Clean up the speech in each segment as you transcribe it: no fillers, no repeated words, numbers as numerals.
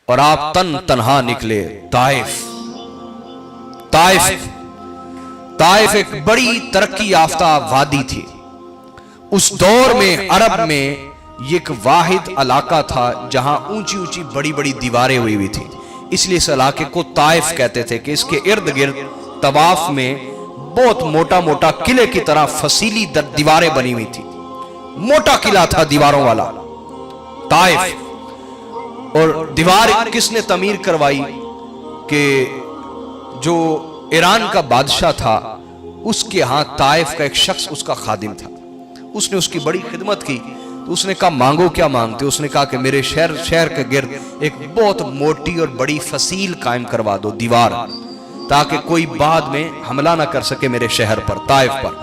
اور آپ تنہا نکلے طائف۔ طائف ایک بڑی ترقی یافتہ وادی تھی۔ اس دور میں عرب میں یہ ایک واحد علاقہ تھا جہاں اونچی اونچی بڑی بڑی دیواریں ہوئی تھی، اس لیے اس علاقے کو طائف کہتے تھے کہ اس کے ارد گرد طواف میں بہت موٹا موٹا قلعے کی طرح فسیلی دیواریں بنی ہوئی تھی، موٹا قلعہ تھا دیواروں والا طائف۔ اور دیوار کس نے تعمیر کروائی کہ جو ایران کا بادشاہ تھا اس کے ہاں طائف کا ایک شخص اس کا خادم تھا، اس نے اس کی بڑی خدمت کی۔ تو اس نے کہا مانگو کیا مانگتے؟ اس نے کہا کہ میرے شہر کے گرد ایک بہت موٹی اور بڑی فصیل قائم کروا دو، دیوار، تاکہ کوئی بعد میں حملہ نہ کر سکے میرے شہر پر، طائف پر۔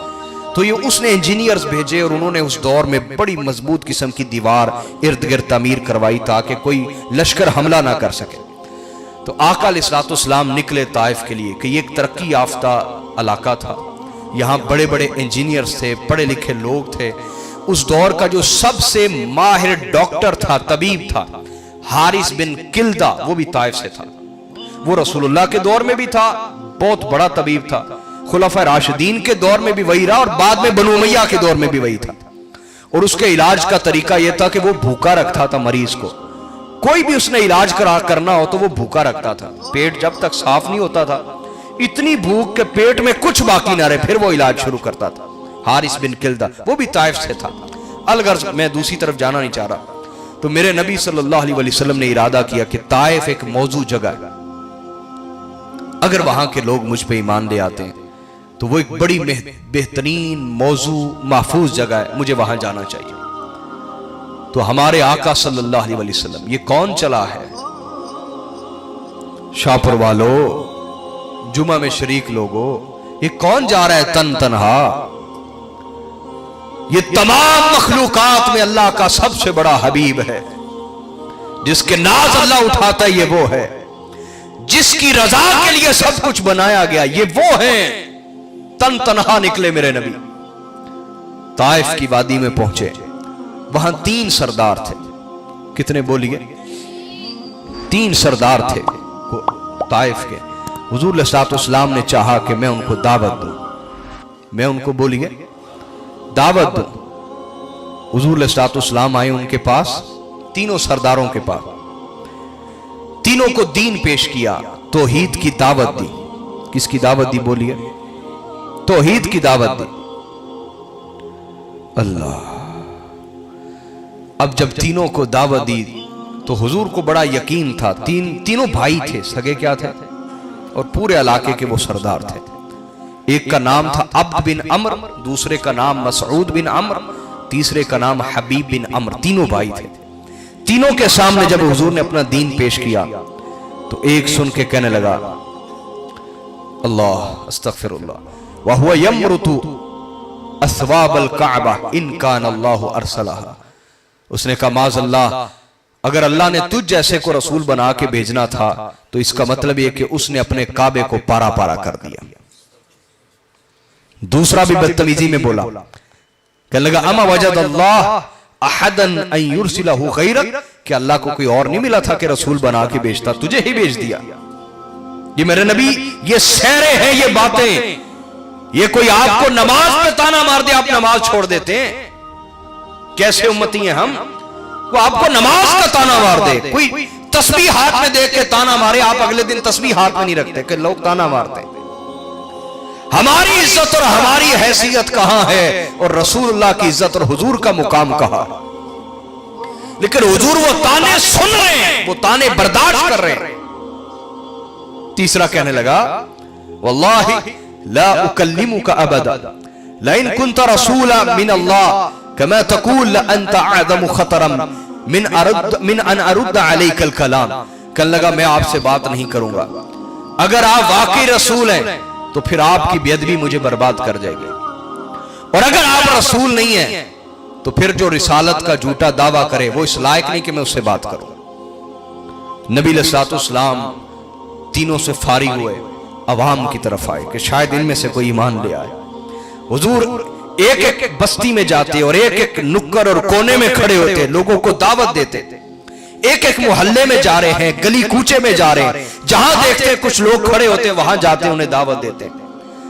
تو یہ اس نے انجینئرز بھیجے اور انہوں نے اس دور میں بڑی مضبوط قسم کی دیوار ارد گرد تعمیر کروائی تاکہ کوئی لشکر حملہ نہ کر سکے۔ تو آقا علیہ الصلوۃ والسلام نکلے طائف کے لیے کہ یہ ایک ترقی یافتہ علاقہ تھا، یہاں بڑے بڑے انجینئرز تھے، پڑھے لکھے لوگ تھے۔ اس دور کا جو سب سے ماہر ڈاکٹر تھا، طبیب تھا، حارث بن کلدہ، وہ بھی طائف سے تھا۔ وہ رسول اللہ کے دور میں بھی تھا، بہت بڑا طبیب تھا، خلفائے راشدین کے دور میں بھی وہی رہا، اور بعد میں بنو امیہ کے دور میں بھی وہی تھا۔ اور اس کے علاج کا طریقہ یہ تھا کہ وہ بھوکا رکھتا تھا مریض کو، کوئی بھی اس نے علاج کرنا ہو تو وہ بھوکا رکھتا تھا، پیٹ جب تک صاف نہیں ہوتا تھا، اتنی بھوک کہ پیٹ میں کچھ باقی نہ رہے، پھر وہ علاج شروع کرتا تھا۔ حارث بن کلدہ وہ بھی طائف سے تھا۔ الغرض میں دوسری طرف جانا نہیں چاہ رہا، تو میرے نبی صلی اللہ علیہ وسلم نے ارادہ کیا کہ طائف ایک موضوع جگہ ہے، اگر وہاں کے لوگ مجھ پہ ایمان لے آتے ہیں تو وہ ایک بڑی بہترین موضوع محفوظ جگہ ہے، مجھے وہاں جانا چاہیے۔ تو ہمارے آقا صلی اللہ علیہ وسلم، یہ کون چلا ہے؟ شاہپور والو، جمعہ میں شریک لوگو، یہ کون جا رہا ہے تنہا؟ یہ تمام مخلوقات میں اللہ کا سب سے بڑا حبیب ہے، جس کے ناز اللہ اٹھاتا ہے، یہ وہ ہے، جس کی رضا کے لیے سب کچھ بنایا گیا، یہ وہ ہے۔ تنہا نکلے میرے نبی، طائف کی وادی میں پہنچے، وہاں 3 سردار تھے۔ کتنے بولیے؟ 3 سردار تھے طائف کے۔ حضور علیہ الصلوۃ والسلام نے چاہا کہ میں ان کو دعوت دوں، میں ان کو بولیے دعوت دوں۔ حضور علیہ الصلوۃ والسلام آئے ان کے پاس، تینوں سرداروں کے پاس، تینوں کو دین پیش کیا، توحید کی دعوت دی۔ کس کی دعوت دی؟ بولیے توحید کی دعوت دی۔ اللہ، اب جب تینوں کو دعوت دی تو حضور کو بڑا یقین تھا، تینوں بھائی تھے، سگے کیا تھے، اور پورے علاقے کے وہ سردار تھے۔ ایک کا نام تھا عبد بن عمر، دوسرے کا نام مسعود بن عمر، تیسرے کا نام حبیب بن عمر، تینوں بھائی تھے۔ تینوں کے سامنے جب حضور نے اپنا دین پیش کیا تو ایک سن کے کہنے لگا، اللہ استغفر اللہ، وَهُوَ يَمْرُتُ أَثْوَابَ الْكَعْبَةِ إِنْ كَانَ اللَّهُ أَرْسَلَهَا۔ اس نے کہا معاذ اللہ، اگر اللہ نے تجھ جیسے کو رسول بنا کے بھیجنا تھا تو اس کا مطلب یہ کہ اس نے اپنے کعبے کو پارا پارا کر دیا۔ دوسرا بھی بدتمیزی میں بولا، کہنے لگا اما وجد اللہ احدا ان یرسلہ غیرک، کہ اللہ کو کوئی اور نہیں ملا تھا کہ رسول بنا کے بھیجتا، تجھے ہی بھیج دیا۔ یہ میرے نبی، یہ سیرے ہیں، یہ باتیں، یہ کوئی آپ کو نماز پہ تانا مار دے آپ نماز چھوڑ دیتے ہیں؟ کیسے امتی ہیں ہم؟ وہ آپ کو نماز کا تانا مار دے، کوئی تسبیح ہاتھ میں دے کے تانا مارے، آپ اگلے دن تسبیح ہاتھ میں نہیں رکھتے کہ لوگ تانا مارتے۔ ہماری عزت اور ہماری حیثیت کہاں ہے، اور رسول اللہ کی عزت اور حضور کا مقام کہاں؟ لیکن حضور وہ تانے سن رہے ہیں، وہ تانے برداشت کر رہے ہیں۔ تیسرا کہنے لگا واللہ لا اکلمک ابدا لئن کنت رسولا من اللہ کما تقول لانت اعظم خطرا من ان ارد علیک الکلام۔ کہنے لگا میں آپ سے بات نہیں کروں گا، اگر آپ واقعی رسول ہیں تو پھر آپ کی بے ادبی مجھے برباد کر جائے گی، اور اگر آپ رسول نہیں ہیں تو پھر جو رسالت کا جھوٹا دعویٰ کرے وہ اس لائق نہیں کہ میں اس سے بات کروں۔ نبی علیہ الصلوۃ والسلام تینوں سے فارغ ہوئے، عوام کی طرف آئے کہ شاید ان میں سے کوئی ایمان لے آئے۔ حضور ایک ایک بستی میں جاتے اور ایک ایک نکر اور کونے میں کھڑے ہوتے، لوگوں کو دعوت دیتے، एक एक मोहल्ले में जा रहे हैं, गली कूचे में जा रहे हैं, जहां देखते हैं कुछ लोग खड़े होते हैं वहां जाते हैं, उन्हें दावत देते हैं।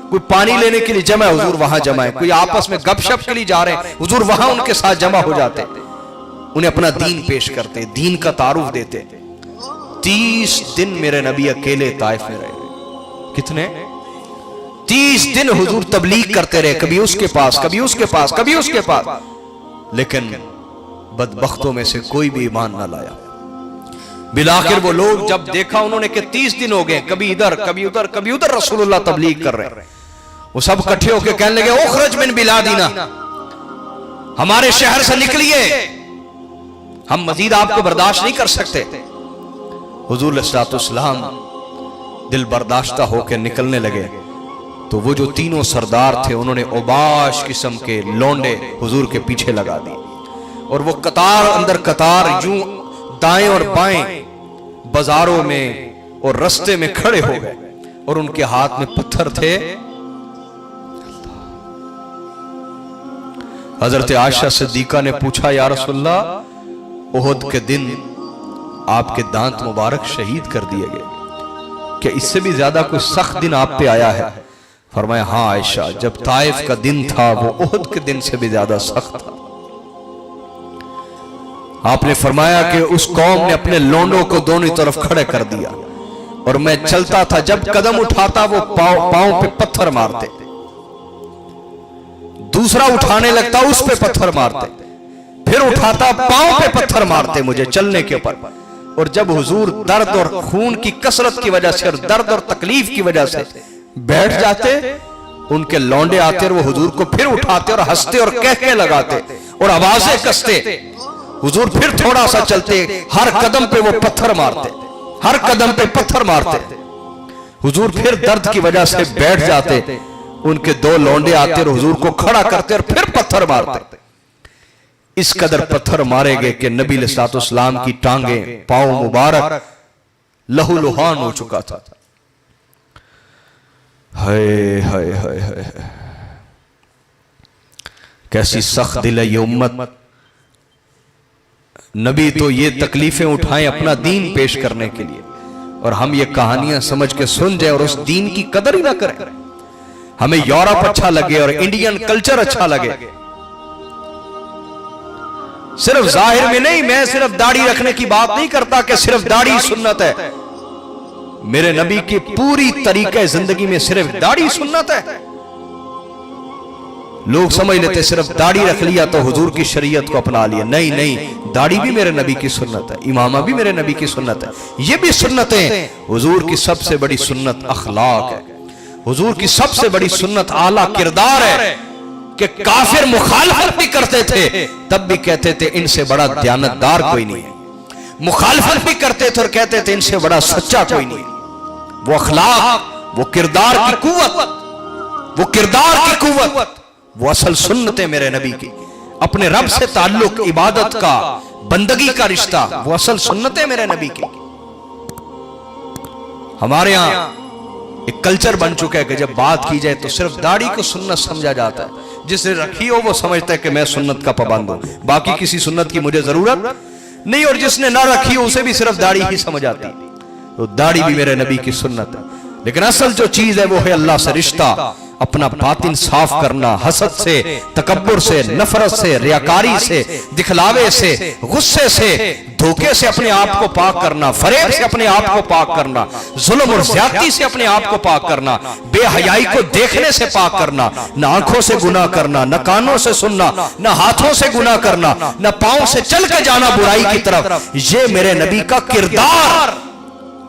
कोई पानी लेने के लिए जमा है, हुजूर वहां जमा है। कोई आपस में गपशप के लिए जा रहे हैं, हुजूर वहां उनके साथ जमा हो जाते हैं, उन्हें अपना दीन पेश करते हैं, दीन का तारुफ देते हैं। 30 दिन मेरे नबी अकेले ताइफ में रहे। कितने? 30 दिन हुजूर तबलीग करते रहे, कभी उसके पास, कभी उसके पास, कभी उसके पास, लेकिन बदबख्तों में से कोई भी ईमान ना लाया। बिलाखिर वो लोग जब देखा उन्होंने कि 30 दिन हो गए, कभी इधर कभी उधर कभी उधर रसूलुल्लाह तबलीग कर रहे हैं, वो सब इकट्ठे होकर कहने लगे, उखरज मिन बिलादिना, हमारे शहर से निकलिए, हम मजीद आपको बर्दाश्त नहीं कर सकते। हुजूर अलैहिस्सलाम दिल बर्दाश्ता होकर निकलने लगे तो वो जो तीनों सरदार थे उन्होंने औबाश किस्म के लौंडे हुजूर के पीछे लगा दिए और वो कतार अंदर कतार यूं दाएं और बाएं बाजारों में और रास्ते में खड़े हो गए और उनके हाथ में पत्थर थे। हजरत आयशा सिद्दीका ने पूछा, या रसूलल्लाह, उहद के दिन आपके दांत मुबारक शहीद कर दिए गए, क्या इससे भी ज्यादा कोई सख्त दिन आप पे आया है? फरमाया, हाँ आयशा, जब ताइफ का दिन था वो उहद के दिन से भी ज्यादा सख्त था। आपने फरमाया कि उस कौम ने अपने लोंडों को दोनों तरफ खड़े कर दिया और मैं चलता था, जब कदम उठाता वो पांव पे पत्थर मारते, दूसरा उठाने लगता उस पे पत्थर मारते, फिर उठाता पांव पे पत्थर मारते मुझे चलने के ऊपर। और जब हुजूर दर्द और खून की कसरत की वजह से और दर्द और तकलीफ की वजह से बैठ जाते, उनके लौंडे आते और वो हुजूर को फिर उठाते और हंसते और कहके लगाते और आवाजें कसते। हुजूर फिर थोड़ा सा चलते, हर कदम पे वो पत्थर मारते, हर कदम पे पत्थर मारते। हुजूर फिर दर्द की वजह से बैठ जाते, उनके दो लौंडे आते और हुजूर को खड़ा करते और फिर पत्थर मारते। इस कदर पत्थर मारे गए कि नबी अलैहिस्सलाम की टांगे, पांव मुबारक लहूलुहान हो चुका था। हाय हाय हाय हाय, कैसी सख्त दिल है ये उम्मत। नबी तो ये तकलीफें उठाएं अपना दीन पेश करने के लिए और हम ये कहानियां समझ के सुन जाए और उस दीन की कदर ही ना करें। हमें यूरोप अच्छा लगे और इंडियन कल्चर अच्छा लगे, सिर्फ जाहिर में नहीं। मैं सिर्फ दाढ़ी रखने की बात नहीं करता कि सिर्फ दाढ़ी सुन्नत है, मेरे नबी की पूरी तरीके जिंदगी में सिर्फ दाढ़ी सुन्नत है। लोग समझ लेते सिर्फ दाढ़ी रख लिया तो हुजूर की शरीयत को अपना लिया। नहीं नहीं, दाढ़ी भी मेरे नबी की सुन्नत है, इमामा भी मेरे नबी की सुन्नत है, ये भी सुन्नत है। हुजूर की सबसे बड़ी सुन्नत अखलाक है, हुजूर की सबसे बड़ी सुन्नत आला किरदार है कि काफिर मुखालफत भी करते थे तब भी कहते थे इनसे बड़ा दयानतदार कोई नहीं है। मुखालफत भी करते थे और कहते थे इनसे बड़ा सच्चा कोई नहीं है। वो अखलाक, वो किरदार की कुव्वत, वो किरदार की कुव्वत, वो असल सुन्नत है मेरे नबी की। अपने रब से ताल्लुक, इबादत का, बंदगी का रिश्ता, वो असल सुन्नत है मेरे नबी की। हमारे यहां एक कल्चर बन चुका है कि जब बात की जाए तो सिर्फ दाढ़ी को सुन्नत समझा जाता है। जिसने रखी हो वो समझता है कि मैं सुन्नत का पाबंद हूं, बाकी किसी सुन्नत की मुझे जरूरत नहीं, और जिसने ना रखी हो उसे भी सिर्फ दाढ़ी ही समझ आती। तो दाढ़ी भी मेरे नबी की सुन्नत है, लेकिन असल जो चीज है वो है अल्लाह से रिश्ता, अपना बातिन साफ करना, हसद से, तकब्बुर से, नफरत से, रियाकारी से, दिखलावे से, गुस्से से, धोखे से अपने आप को पाक करना, फरेब से अपने आप को पाक करना, जुल्म और ज्यादती से अपने आप को पाक करना, बेहयाई को देखने से पाक करना, न आंखों से गुनाह करना, न कानों से सुनना, न हाथों से गुनाह करना, न पांव से चल के जाना बुराई की तरफ। ये मेरे नबी का किरदार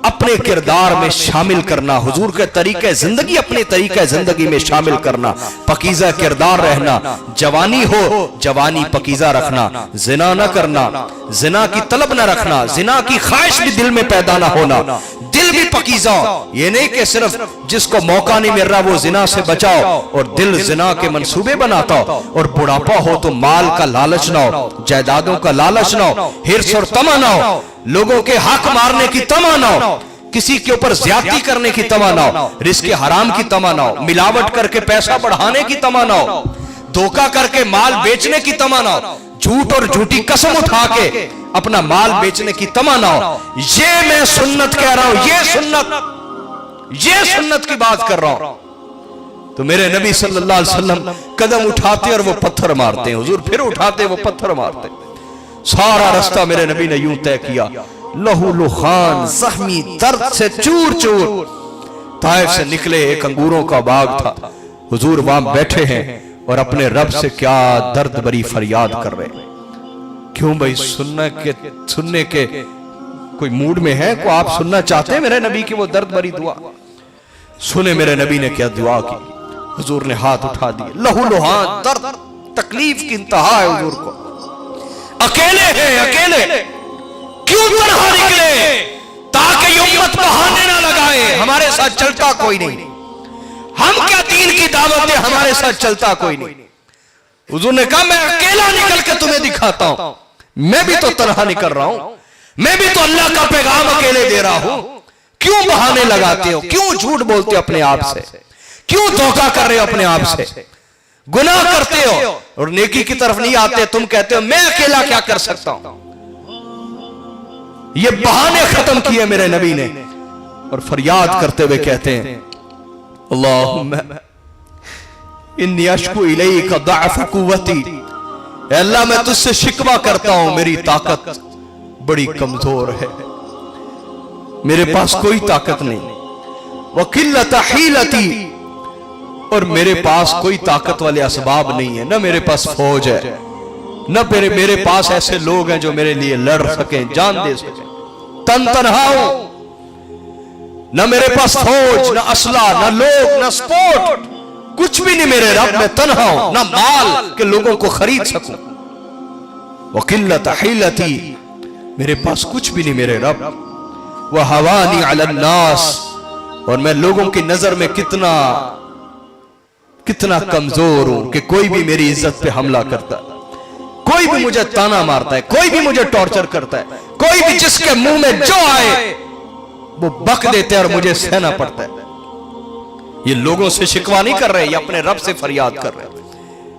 अपने किरदार में शामिल करना, हुजूर के तरीके जिंदगी अपने तरीके जिंदगी में शामिल करना, पकीजा किरदार रहना, जवानी हो जवानी पकीजा रखना, जिना न करना, जिना की तलब न रखना, जिना की ख्वाहिश भी दिल में पैदा ना होना, दिल भी पकीजा हो। ये नहीं कि सिर्फ जिसको मौका नहीं मिल रहा वो जिना से बचाओ और दिल जिना के मंसूबे बनाता हो, और बुढ़ापा हो तो माल का लालच ना हो, जायदादों का लालच ना हो, हिर्स और तमा ना हो, लोगों के हक मारने की तमा ना हो, किसी के ऊपर ज्यादती करने की तमा ना हो, रिस्क हराम की तमा ना हो, मिलावट करके पैसा बढ़ाने की तमा ना हो, धोखा करके माल बेचने की तमा ना हो। झूठ और झूठी कसम उठा के अपना माल बेचने की तमन्ना हो, ये मैं सुन्नत कह रहा हूं, ये सुन्नत की बात कर रहा हूं। तो मेरे नबी सल्लल्लाहु अलैहि वसल्लम कदम उठाते और वो पत्थर मारते हैं, हुजूर फिर उठाते वो पत्थर मारते। सारा रास्ता मेरे नबी ने यूं तय किया, लहू लुखान, जख्मी, दर्द से चूर चूर। ताइफ से निकले, एक अंगूरों का बाग था, हुजूर वहां बैठे हैं और अपने रब से क्या दर्द भरी फरियाद कर रहे हैं। क्यों भाई, सुनने के कोई मूड में है? को आप सुनना चाहते हैं मेरे नबी की वो दर्द भरी दुआ? सुने मेरे नबी ने क्या दुआ की। हुजूर ने हाथ उठा दिए, लहू लुहान, दर्द, तकलीफ की इंतहा है हुजूर को। अकेले हैं, अकेले क्यों तन्हा निकले? ताकि ये उम्मत बहाने ना लगाए, हमारे साथ चलता कोई नहीं, हम क्या दीन की दावत दे, हमारे साथ चलता कोई नहीं। हुजूर ने कहा मैं अकेला निकल के तुम्हें दिखाता हूं, मैं भी तो तन्हा निकल रहा हूं, मैं भी तो अल्लाह का पैगाम अकेले दे रहा हूं। क्यों बहाने लगाते हो, क्यों झूठ बोलते हो अपने आप से, क्यों धोखा कर रहे हो अपने आप से, गुनाह करते हो और नेकी की तरफ नहीं आते। तुम कहते हो मैं अकेला क्या कर सकता हूं। ये बहाने खत्म किए मेरे नबी ने और फरियाद करते हुए कहते हैं, अल्लाहुम्मा इन्नी अश्कु इलैका दअफ़ कुव्वती, अल्लाह मैं तुझसे शिकवा करता हूं, मेरी ताकत बड़ी कमजोर है, मेरे पास कोई ताकत नहीं। व किल्लत हीलती, और मेरे पास कोई ताकत वाले असबाब नहीं है, न मेरे पास फौज है, न मेरे पास ऐसे लोग हैं जो मेरे लिए लड़ सकें, जान दे सकें। तन तन्हा हूं, न मेरे पास फौज, न असला, न लोग, न सपोर्ट, कुछ भी नहीं मेरे रब, मैं तन्हा हूं, न माल के लोगों को खरीद सकूं। व किल्लत हीलती, मेरे पास कुछ भी नहीं मेरे रब। वह हवानी अलन नास, और मैं लोगों की नजर में कितना कमजोर हूं कि कोई भी मेरी इज्जत पे हमला करता है, कोई भी मुझे ताना मारता है, कोई भी मुझे टॉर्चर करता है, कोई भी जिसके मुंह में जो आए वो बक देते हैं और मुझे सहना पड़ता है। ये लोगों से शिकवा नहीं कर रहे, ये अपने रब से फरियाद कर रहे हैं।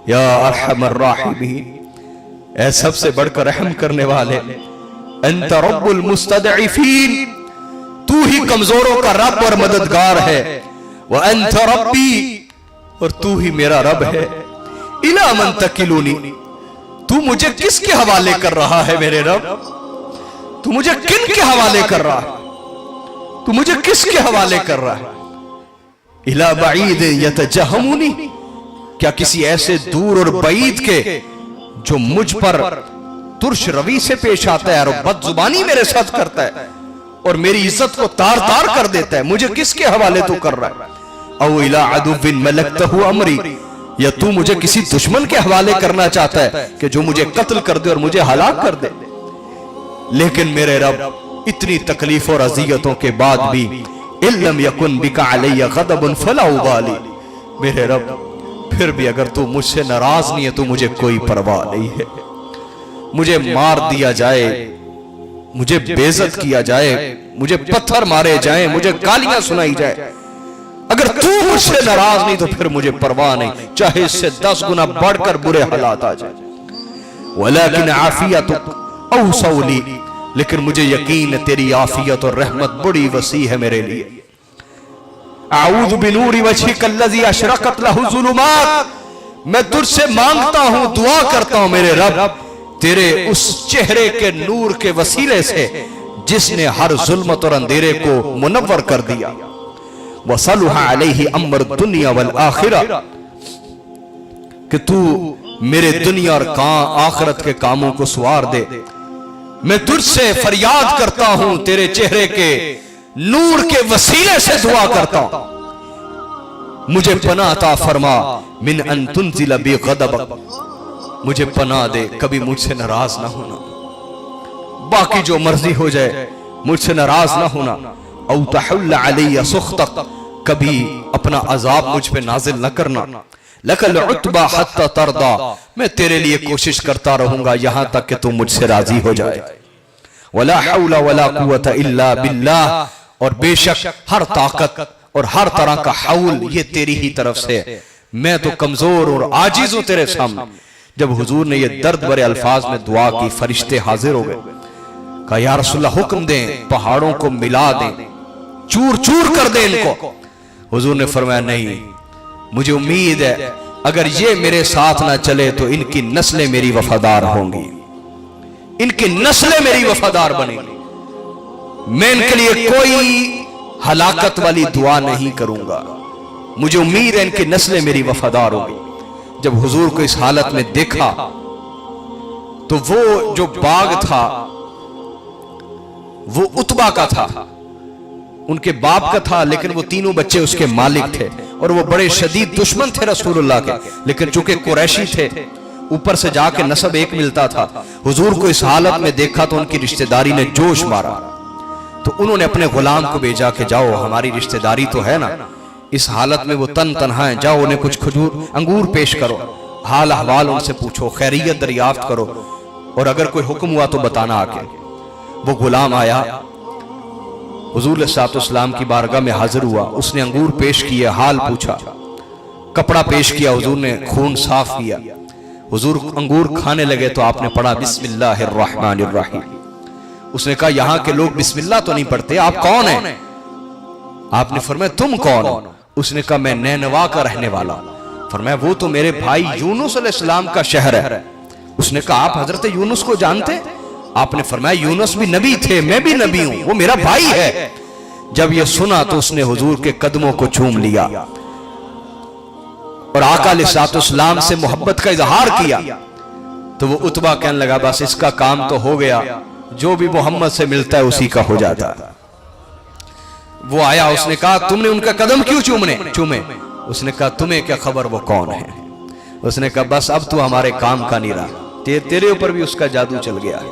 या अरहमर राहिमीन, ऐ सबसे बढ़कर रहम करने वाले, अंत रब्बुल मुस्तदईफीन, तू ही कमजोरों का रब और मददगार है। व अंत रब्बी, और तू ही मेरा रब है। इला मन तकिलूनी, तू मुझे किसके हवाले कर रहा है मेरे रब? तू मुझे किन के हवाले कर रहा है? तू मुझे किसके हवाले कर रहा है? इला बईद यतजहमुनी, क्या किसी ऐसे दूर और बईद के जो मुझ पर तुर्श रवि से पेश आता है और बदजुबानी मेरे साथ करता है और मेरी इज्जत को तार तार कर देता है, मुझे किसके हवाले तू कर रहा है? औ इला अदुव्विन मलकतहु अमरी, या तू मुझे किसी दुश्मन के हवाले करना चाहता है कि जो मुझे कत्ल कर दे और मुझे हलाक कर दे। लेकिन मेरे रब, इतनी तकलीफ और अजियतों के बाद भी, इल्लम यकुन बिका अलैया गदबुन फला उबाली, मेरे रब फिर भी अगर तू मुझसे नाराज नहीं है तो मुझे कोई परवाह नहीं है। मुझे मार दिया जाए, मुझे बेइज्जत किया जाए, मुझे पत्थर मारे जाए, मुझे गालियां सुनाई जाए, अगर तू मुझसे नाराज नहीं तो फिर मुझे परवाह नहीं, चाहे इससे 10 गुना बढ़कर बुरे हालात आ जाए। वलाकिन आफियतुक औसौली, लेकिन मुझे यकीन है तेरी आफियत और रहमत बड़ी वसी है मेरे लिए। आऊज़ु बिनूरि वजहिकल्लज़ी अशरक़त लहु ज़ुलुमात, मैं तुझसे मांगता हूं, दुआ करता हूं मेरे रब, तेरे उस चेहरे के नूर के वसीले से जिसने हर जुल्मत और अंधेरे को मुनव्वर कर दिया। वसलुहा अलैहि अम्र दुनिया वल आखिरा, कि तू मेरे दुनिया और आखिरत के कामों को सवार दे। मैं तुझसे फरियाद करता हूं, तेरे चेहरे के नूर के वसीले से दुआ करता हूं, मुझे पनाह अता फरमा मिन अन तुनज़िल बि गदबक, मुझे पनाह दे कभी मुझसे नाराज ना होना, बाकी जो मर्जी हो जाए मुझसे नाराज ना होना। औ तहुल्ल अलैया सुख्तक, कभी अपना अजाब मुझ पे नाजिल न करना। लकल उतबा हत्ता तरदा, मैं तेरे लिए कोशिश करता रहूंगा यहां तक कि तू मुझसे राजी हो जाए। वला हौला वला कुव्वता इल्ला बिल्लाह, और बेशक हर ताकत और हर तरह का हौल ये तेरी ही तरफ से है, मैं तो कमजोर और आजिज हूं तेरे सामने, جب حضور نے یہ درد بھرے الفاظ میں دعا کی، فرشتے حاضر ہو گئے، کہا یا رسول اللہ حکم دیں، پہاڑوں کو ملا دیں، چور چور کر دیں ان کو۔ حضور نے فرمایا نہیں، مجھے امید ہے اگر یہ میرے ساتھ نہ چلے تو ان کی نسلیں میری وفادار ہوں گی، ان کی نسلیں میری وفادار بنیں گی، میں ان کے لیے کوئی ہلاکت والی دعا نہیں کروں گا، مجھے امید ہے ان کی نسلیں میری وفادار ہوں گی۔ جب حضور کو اس حالت میں دیکھا تو وہ جو باغ تھا وہ عتبہ کا تھا، ان کے باپ کا تھا، لیکن وہ تینوں بچے اس کے مالک تھے، اور وہ بڑے شدید دشمن تھے رسول اللہ کے، لیکن چونکہ قریشی تھے اوپر سے جا کے نسب ایک ملتا تھا۔ حضور کو اس حالت میں دیکھا تو ان کی رشتہ داری نے جوش مارا، تو انہوں نے اپنے غلام کو بھیجا کہ جاؤ ہماری رشتہ داری تو ہے نا، اس حالت میں وہ تنہا ہیں، جاؤ انہیں کچھ کھجور انگور پیش کرو، حال احوال ان سے پوچھو، خیریت دریافت کرو، اور اگر کوئی حکم ہوا تو بتانا آکے۔ وہ غلام آیا، حضور علیہ الصلوۃ والسلام کی بارگاہ میں حاضر ہوا، اس نے انگور پیش کیے، حال پوچھا، کپڑا پیش کیا، حضور نے خون صاف کیا، حضور انگور کھانے لگے تو آپ نے پڑھا بسم اللہ الرحمن الرحیم۔ اس نے کہا یہاں کے لوگ بسم اللہ تو نہیں پڑھتے، آپ کون ہیں؟ آپ نے فرمایا تم کون ہو؟ اس نے کہا میں نینوا کا رہنے والا۔ فرمایا وہ تو میرے بھائی یونس علیہ السلام کا شہر ہے۔ اس نے کہا آپ حضرت یونس کو جانتے؟ آپ نے فرمایا یونس بھی نبی تھے، میں بھی نبی ہوں، وہ میرا بھائی ہے۔ جب یہ سنا تو اس نے حضور کے قدموں کو چوم لیا اور آقا علیہ الصلوۃ والسلام سے محبت کا اظہار کیا۔ تو وہ عتبہ کہنے لگا بس اس کا کام تو ہو گیا، جو بھی محمد سے ملتا ہے اسی کا ہو جاتا ہے۔ وہ آیا، اس نے کہا تم نے ان کا قدم کیوں چومے؟ اس نے کہا تمہیں کیا خبر وہ کون ہے؟ اس نے کہا بس اب تو ہمارے کام کا نہیں رہا، تیرے اوپر بھی اس کا جادو چل گیا ہے۔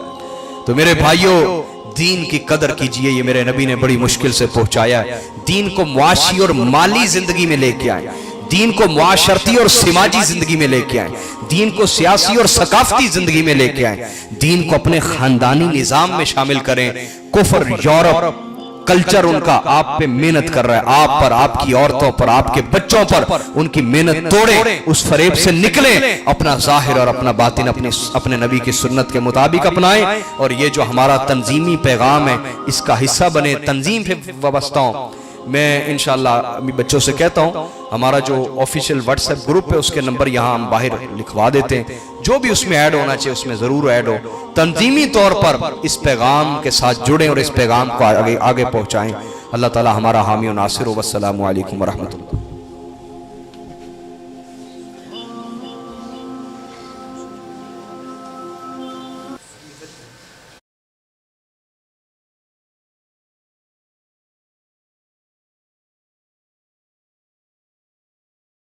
تو میرے بھائیوں دین کی قدر کیجئے، یہ میرے نبی نے بڑی مشکل سے پہنچایا ہے۔ دین کو معاشی اور مالی زندگی میں لے کے آئے، دین کو معاشرتی اور سماجی زندگی میں لے کے آئے، دین کو سیاسی اور ثقافتی زندگی میں لے کے آئے، دین کو اپنے خاندانی نظام میں شامل کریں۔ کفر، یورپ، کلچر ان کا آپ پہ محنت کر رہا ہے، آپ پر، آپ کی عورتوں پر، آپ کے بچوں پر ان کی محنت توڑیں، اس فریب سے نکلیں، اپنا ظاہر اور اپنا باطن اپنے نبی کی سنت کے مطابق اپنائیں، اور یہ جو ہمارا تنظیمی پیغام ہے اس کا حصہ بنے، تنظیم پہ وابستہ ہوں۔ میں انشاءاللہ بچوں سے کہتا ہوں ہمارا جو آفیشیل واٹس ایپ گروپ ہے اس کے نمبر یہاں ہم باہر لکھوا دیتے ہیں، جو بھی اس میں ایڈ ہونا چاہیے اس میں ضرور ایڈ ہو، تنظیمی طور پر اس پیغام کے ساتھ جڑیں اور اس پیغام کو آگے پہنچائیں۔ اللہ تعالی ہمارا حامی و ناصر ہو۔ والسلام علیکم ورحمۃ اللہ۔